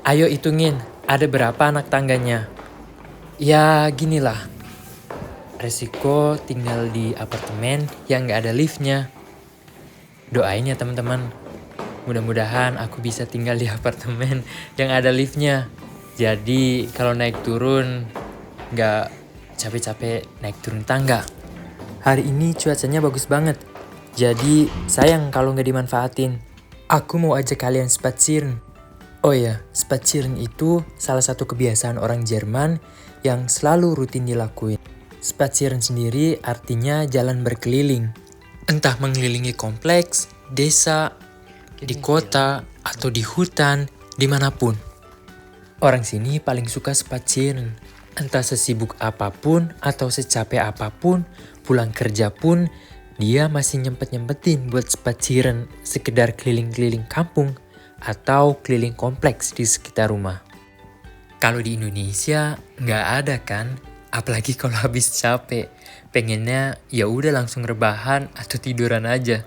Ayo hitungin, ada berapa anak tangganya? Ya ginilah, resiko tinggal di apartemen yang gak ada liftnya. Doain ya teman-teman, mudah-mudahan aku bisa tinggal di apartemen yang ada liftnya. Jadi kalau naik turun gak capek-capek naik turun tangga. Hari ini cuacanya bagus banget, jadi sayang kalau gak dimanfaatin. Aku mau ajak kalian spazieren. Oh ya, spazieren itu salah satu kebiasaan orang Jerman yang selalu rutin dilakuin. Spazieren sendiri artinya jalan berkeliling. Entah mengelilingi kompleks, desa, di kota, atau di hutan, dimanapun. Orang sini paling suka spazieren. Entah sesibuk apapun atau secapek apapun, pulang kerja pun, dia masih nyempet-nyempetin buat spazieren, sekedar keliling-keliling kampung atau keliling kompleks di sekitar rumah. Kalau di Indonesia nggak ada kan, apalagi kalau habis capek, pengennya ya udah langsung rebahan atau tiduran aja.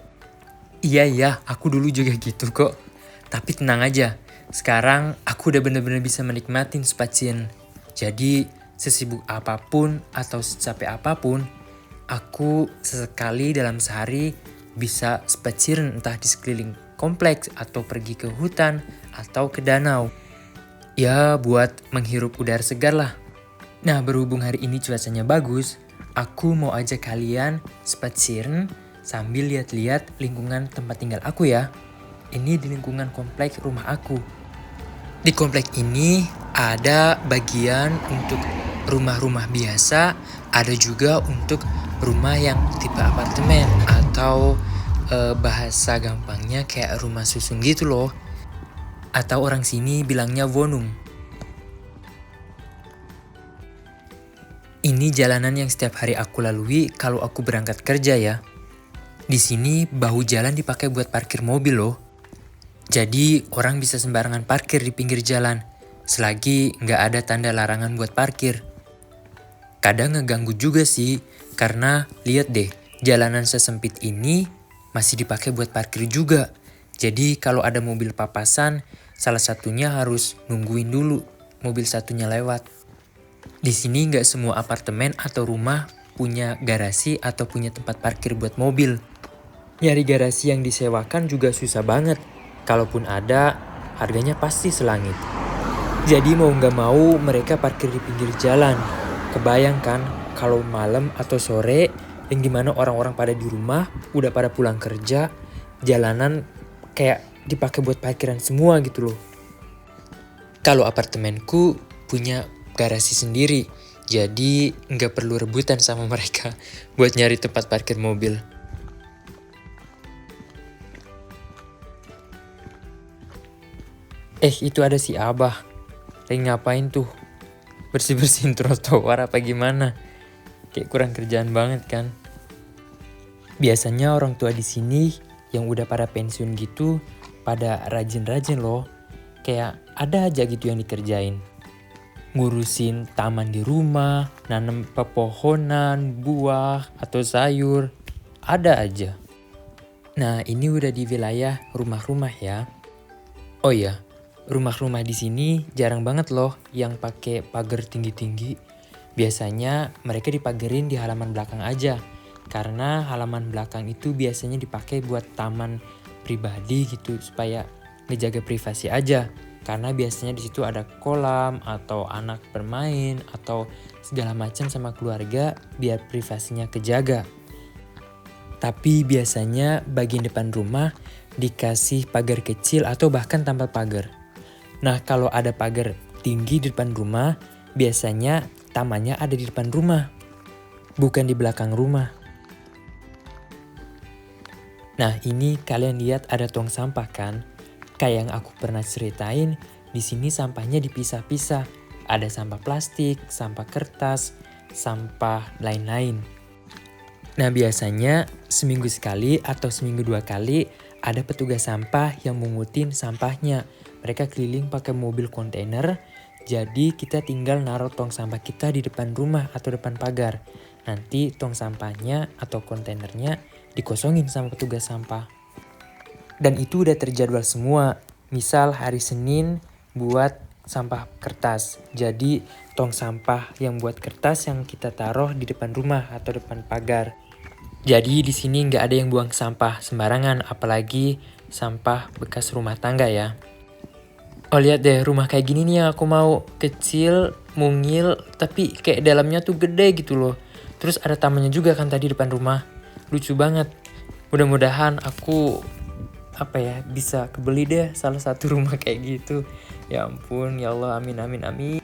Iya, aku dulu juga gitu kok. Tapi tenang aja, sekarang aku udah bener-bener bisa menikmatin spazieren. Jadi sesibuk apapun atau secapek apapun, aku sesekali dalam sehari bisa spazieren entah di sekeliling kompleks atau pergi ke hutan atau ke danau. Ya buat menghirup udara segar lah. Nah berhubung hari ini cuacanya bagus, aku mau ajak kalian spazieren sambil lihat-lihat lingkungan tempat tinggal aku ya. Ini di lingkungan kompleks rumah aku. Di kompleks ini ada bagian untuk rumah-rumah biasa, ada juga untuk rumah yang tipe apartemen atau bahasa gampangnya kayak rumah susun gitu loh. Atau orang sini bilangnya Wohnung. Ini jalanan yang setiap hari aku lalui kalau aku berangkat kerja ya. Di sini bahu jalan dipakai buat parkir mobil loh. Jadi orang bisa sembarangan parkir di pinggir jalan, selagi nggak ada tanda larangan buat parkir. Kadang ngeganggu juga sih, karena lihat deh, jalanan sesempit ini masih dipakai buat parkir juga. Jadi kalau ada mobil papasan, salah satunya harus nungguin dulu mobil satunya lewat. Di sini nggak semua apartemen atau rumah punya garasi atau punya tempat parkir buat mobil. Nyari garasi yang disewakan juga susah banget. Kalaupun ada, harganya pasti selangit. Jadi mau nggak mau mereka parkir di pinggir jalan. Kebayangkan kalau malam atau sore yang dimana orang-orang pada di rumah, udah pada pulang kerja, jalanan kayak dipakai buat parkiran semua gitu loh. Kalau apartemenku punya garasi sendiri, jadi nggak perlu rebutan sama mereka buat nyari tempat parkir mobil. Itu ada si Abah. Lagi ngapain tuh? Bersih-bersihin trotoar apa gimana? Kayak kurang kerjaan banget kan? Biasanya orang tua di sini yang udah pada pensiun gitu pada rajin-rajin loh. Kayak ada aja gitu yang dikerjain. Ngurusin taman di rumah, nanam pepohonan, buah, atau sayur. Ada aja. Nah ini udah di wilayah rumah-rumah ya. Oh iya, rumah-rumah di sini jarang banget loh yang pakai pagar tinggi-tinggi. Biasanya mereka dipagerin di halaman belakang aja. Karena halaman belakang itu biasanya dipakai buat taman pribadi gitu supaya ngejaga privasi aja. Karena biasanya di situ ada kolam atau anak bermain atau segala macam sama keluarga biar privasinya kejaga. Tapi biasanya bagian depan rumah dikasih pagar kecil atau bahkan tanpa pagar. Nah kalau ada pagar tinggi di depan rumah, biasanya tamannya ada di depan rumah, bukan di belakang rumah. Nah ini kalian lihat ada tong sampah kan? Kayak yang aku pernah ceritain, di sini sampahnya dipisah-pisah. Ada sampah plastik, sampah kertas, sampah lain-lain. Nah biasanya seminggu sekali atau seminggu 2 kali ada petugas sampah yang mengutin sampahnya. Mereka keliling pakai mobil kontainer, jadi kita tinggal naruh tong sampah kita di depan rumah atau depan pagar. Nanti tong sampahnya atau kontainernya dikosongin sama petugas sampah. Dan itu udah terjadwal semua. Misal hari Senin buat sampah kertas. Jadi tong sampah yang buat kertas yang kita taruh di depan rumah atau depan pagar. Jadi di sini nggak ada yang buang sampah sembarangan, apalagi sampah bekas rumah tangga ya. Oh lihat deh, rumah kayak gini nih yang aku mau, kecil, mungil, tapi kayak dalamnya tuh gede gitu loh. Terus ada tamannya juga kan tadi depan rumah, lucu banget. Mudah-mudahan aku bisa kebeli deh salah satu rumah kayak gitu. Ya ampun, ya Allah, amin amin amin.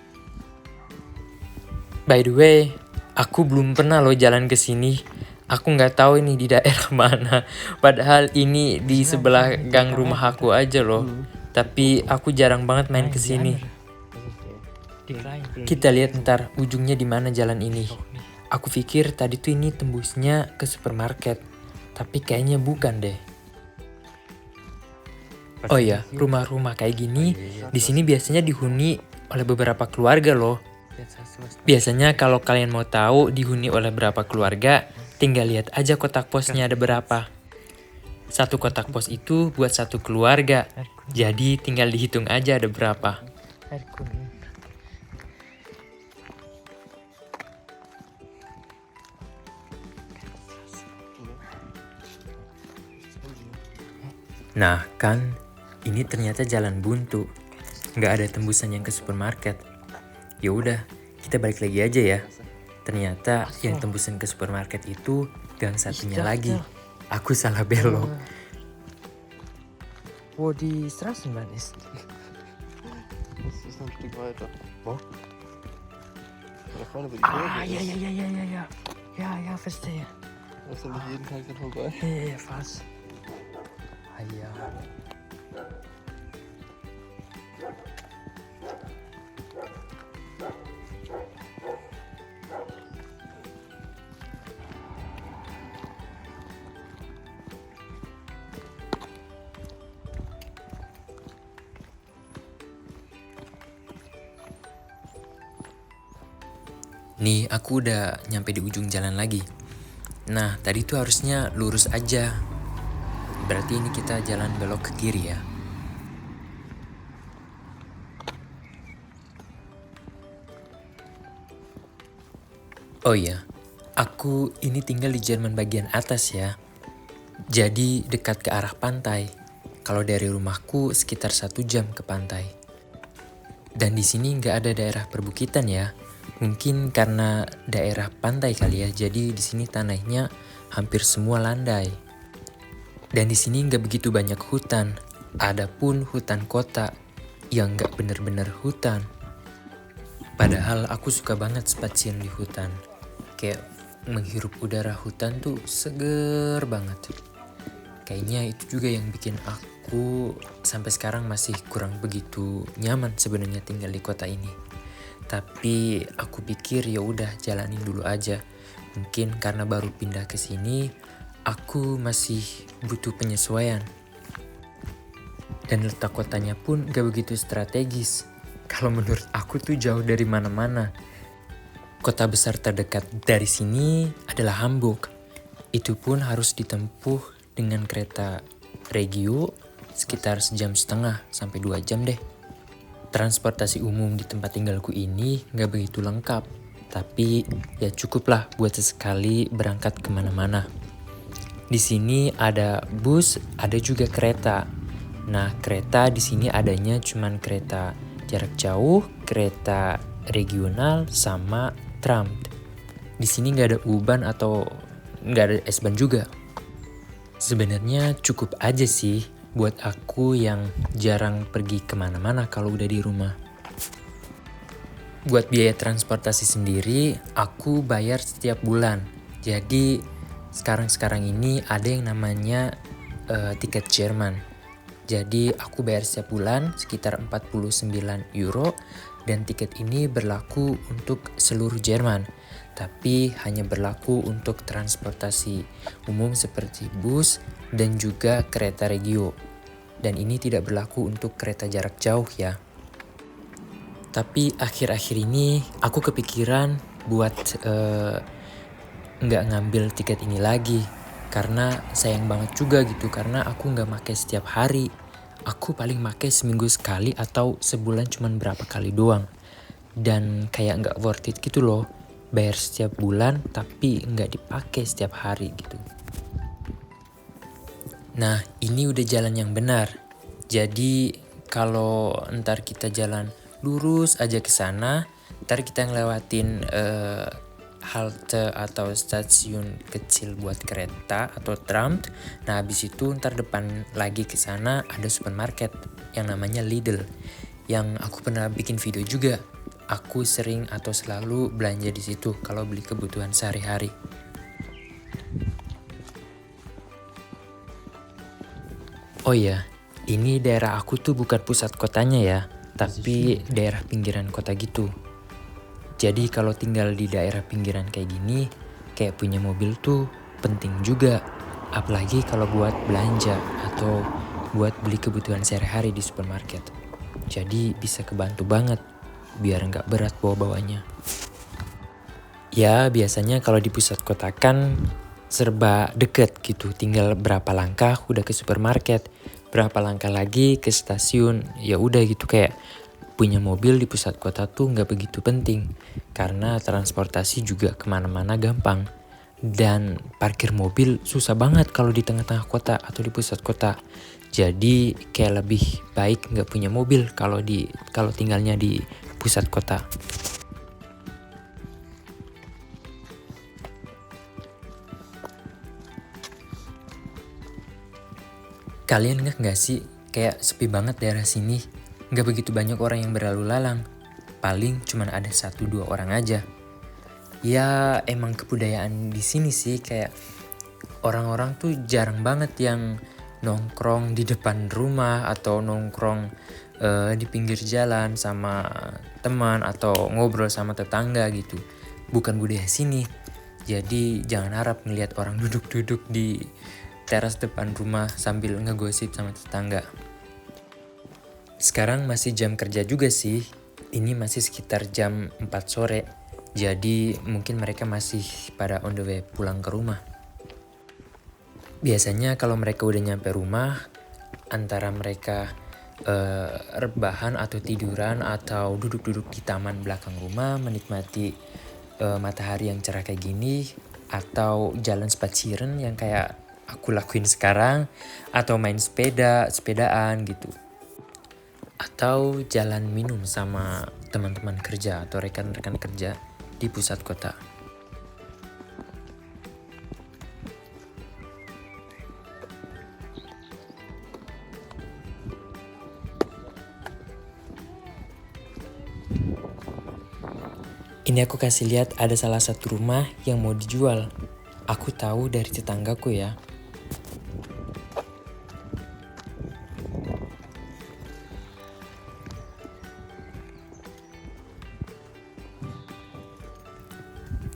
By the way, aku belum pernah loh jalan ke sini. Aku nggak tahu ini di daerah mana. Padahal ini di sebelah gang rumah aku aja loh. Tapi aku jarang banget main ke sini. Kita lihat ntar ujungnya di mana jalan ini. Aku pikir tadi tuh ini tembusnya ke supermarket. Tapi kayaknya bukan deh. Oh iya, rumah-rumah kayak gini di sini biasanya dihuni oleh beberapa keluarga loh. Biasanya kalau kalian mau tahu dihuni oleh berapa keluarga, tinggal lihat aja kotak posnya ada berapa. Satu kotak pos itu buat satu keluarga, jadi tinggal dihitung aja ada berapa. Nah kan, ini ternyata jalan buntu, nggak ada tembusan yang ke supermarket. Ya udah, kita balik lagi aja ya. Ternyata yang tembusan ke supermarket itu gang satunya lagi. Aku salah belok. Wo die Straßenbahn ist. Das ist ein Stück weiter. Wo? Da vorne, wo die Ah, Kurve ja, ist. ja, ja, ja, ja, ja. Ja, ja, verstehe. Da ist nämlich jeden Tag dran vorbei. Ja, ja, fast. Ah, ja. Nih, aku udah nyampe di ujung jalan lagi. Nah, tadi tuh harusnya lurus aja. Berarti ini kita jalan belok ke kiri ya. Oh iya, aku ini tinggal di Jerman bagian atas ya. Jadi dekat ke arah pantai. Kalau dari rumahku sekitar 1 jam ke pantai. Dan di sini nggak ada daerah perbukitan ya. Mungkin karena daerah pantai kali ya, jadi di sini tanahnya hampir semua landai. Dan di sini nggak begitu banyak hutan. Adapun hutan kota yang nggak bener-bener hutan. Padahal aku suka banget spasiun di hutan. Kayak menghirup udara hutan tuh seger banget. Kayaknya itu juga yang bikin aku sampai sekarang masih kurang begitu nyaman sebenarnya tinggal di kota ini. Tapi aku pikir ya udah jalanin dulu aja. Mungkin karena baru pindah ke sini, aku masih butuh penyesuaian. Dan letak kotanya pun gak begitu strategis. Kalau menurut aku tuh jauh dari mana-mana. Kota besar terdekat dari sini adalah Hamburg. Itu pun harus ditempuh dengan kereta Regio sekitar 1,5 jam sampai 2 jam deh. Transportasi umum di tempat tinggalku ini gak begitu lengkap, tapi ya cukuplah buat sesekali berangkat kemana-mana. Di sini ada bus, ada juga kereta. Nah, kereta di sini adanya cuman kereta jarak jauh, kereta regional, sama tram. Di sini gak ada U-Bahn atau gak ada S-Bahn juga. Sebenarnya cukup aja sih buat aku yang jarang pergi kemana-mana kalau udah di rumah. Buat biaya transportasi sendiri, aku bayar setiap bulan. Jadi sekarang ini ada yang namanya tiket Jerman. Jadi aku bayar setiap bulan sekitar 49 euro dan tiket ini berlaku untuk seluruh Jerman. Tapi hanya berlaku untuk transportasi umum seperti bus dan juga kereta regio. Dan ini tidak berlaku untuk kereta jarak jauh ya. Tapi akhir-akhir ini aku kepikiran buat nggak ngambil tiket ini lagi. Karena sayang banget juga gitu, karena aku nggak pakai setiap hari. aku paling make seminggu sekali atau sebulan cuman berapa kali doang. Dan kayak nggak worth it gitu loh, bayar setiap bulan tapi nggak dipakai setiap hari gitu. Nah, ini udah jalan yang benar. Jadi kalau ntar kita jalan lurus aja ke sana, ntar kita ngelewatin halte atau stasiun kecil buat kereta atau tram. Nah, habis itu ntar depan lagi ke sana ada supermarket yang namanya Lidl. Yang aku pernah bikin video juga. Aku sering atau selalu belanja di situ kalau beli kebutuhan sehari-hari. Oh iya, ini daerah aku tuh bukan pusat kotanya ya, tapi daerah pinggiran kota gitu. Jadi kalau tinggal di daerah pinggiran kayak gini, kayak punya mobil tuh penting juga. Apalagi kalau buat belanja atau buat beli kebutuhan sehari-hari di supermarket. Jadi bisa kebantu banget, biar nggak berat bawa-bawanya. Ya biasanya kalau di pusat kota kan serba deket gitu, tinggal berapa langkah udah ke supermarket, berapa langkah lagi ke stasiun, ya udah gitu. Kayak punya mobil di pusat kota tuh nggak begitu penting, karena transportasi juga kemana-mana gampang. Dan parkir mobil susah banget kalau di tengah-tengah kota atau di pusat kota. Jadi kayak lebih baik nggak punya mobil kalau tinggalnya di pusat kota. Kalian nggak sih, kayak sepi banget daerah sini. Nggak begitu banyak orang yang berlalu lalang. Paling cuman ada 1-2 orang aja. Ya emang kebudayaan di sini sih, kayak orang-orang tuh jarang banget yang nongkrong di depan rumah atau nongkrong di pinggir jalan sama teman atau ngobrol sama tetangga gitu. Bukan budaya sini. Jadi jangan harap ngelihat orang duduk-duduk di teras depan rumah sambil ngegosip sama tetangga. Sekarang masih jam kerja juga sih. Ini masih sekitar jam 4 sore. Jadi mungkin mereka masih pada on the way pulang ke rumah. Biasanya kalau mereka udah nyampe rumah, antara mereka rebahan atau tiduran atau duduk-duduk di taman belakang rumah menikmati matahari yang cerah kayak gini, atau jalan spazieren yang kayak aku lakuin sekarang, atau main sepedaan gitu. Atau jalan minum sama teman-teman kerja atau rekan-rekan kerja di pusat kota. Ini aku kasih lihat ada salah satu rumah yang mau dijual. Aku tahu dari tetanggaku ya.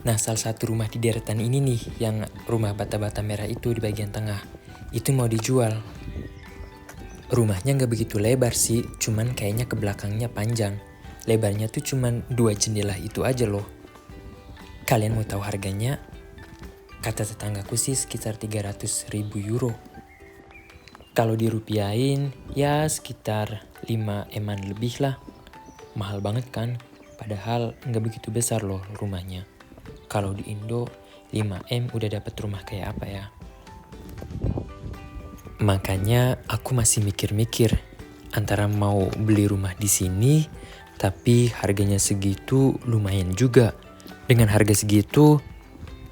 Nah, salah satu rumah di deretan ini nih, yang rumah bata-bata merah itu di bagian tengah, itu mau dijual. Rumahnya nggak begitu lebar sih, cuman kayaknya ke belakangnya panjang. Lebarnya tuh cuman 2 jendela itu aja loh. Kalian mau tahu harganya? Kata tetanggaku sih sekitar 300.000 euro. Kalau dirupiahin, ya sekitar 5 eman lebih lah. Mahal banget kan? Padahal nggak begitu besar loh rumahnya. Kalau di Indo 5M udah dapat rumah kayak apa ya. Makanya aku masih mikir-mikir antara mau beli rumah di sini, tapi harganya segitu lumayan juga. Dengan harga segitu,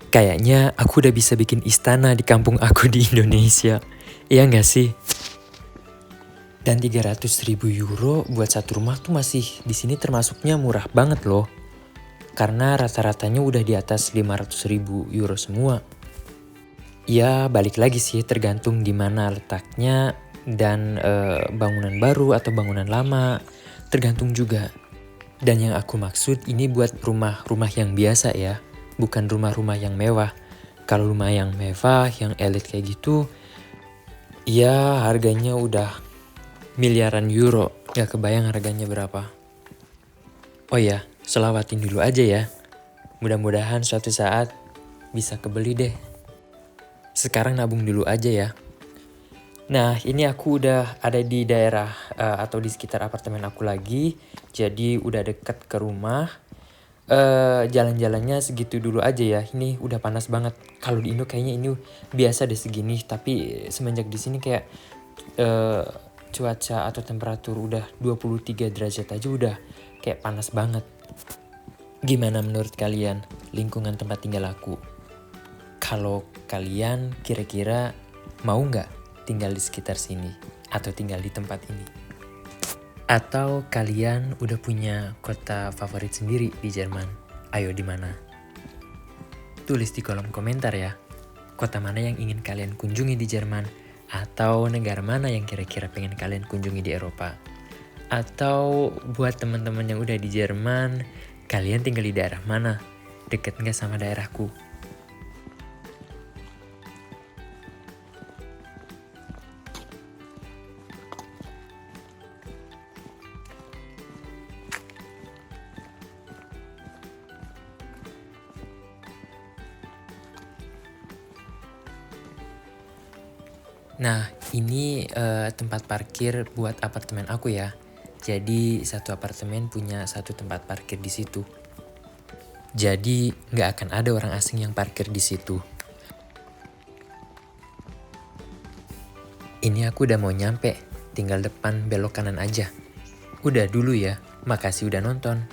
kayaknya aku udah bisa bikin istana di kampung aku di Indonesia. Iya nggak sih? Dan 300.000 euro buat satu rumah tuh masih di sini termasuknya murah banget loh. Karena rata-ratanya udah di atas 500.000 euro semua. Ya balik lagi sih, tergantung di mana letaknya dan bangunan baru atau bangunan lama, tergantung juga. Dan yang aku maksud ini buat rumah-rumah yang biasa ya, bukan rumah-rumah yang mewah. Kalau rumah yang mewah, yang elit kayak gitu, ya harganya udah miliaran euro. Gak kebayang harganya berapa. Oh ya, selawatin dulu aja ya. Mudah-mudahan suatu saat bisa kebeli deh. Sekarang nabung dulu aja ya. Nah, ini aku udah ada di daerah atau di sekitar apartemen aku lagi. Jadi udah deket ke rumah. Jalan-jalannya segitu dulu aja ya. Ini udah panas banget. Kalau di Indo kayaknya ini biasa deh segini. Tapi semenjak di sini kayak cuaca atau temperatur udah 23 derajat aja udah kayak panas banget. Gimana menurut kalian lingkungan tempat tinggal aku? Kalau kalian kira-kira mau nggak tinggal di sekitar sini atau tinggal di tempat ini? Atau kalian udah punya kota favorit sendiri di Jerman? Ayo di mana? Tulis di kolom komentar ya. Kota mana yang ingin kalian kunjungi di Jerman? Atau negara mana yang kira-kira pengen kalian kunjungi di Eropa? Atau buat teman-teman yang udah di Jerman, kalian tinggal di daerah mana? Deket nggak sama daerahku? Nah, ini tempat parkir buat apartemen aku ya. Jadi satu apartemen punya satu tempat parkir di situ. Jadi nggak akan ada orang asing yang parkir di situ. Ini aku udah mau nyampe, tinggal depan belok kanan aja. Udah dulu ya, makasih udah nonton.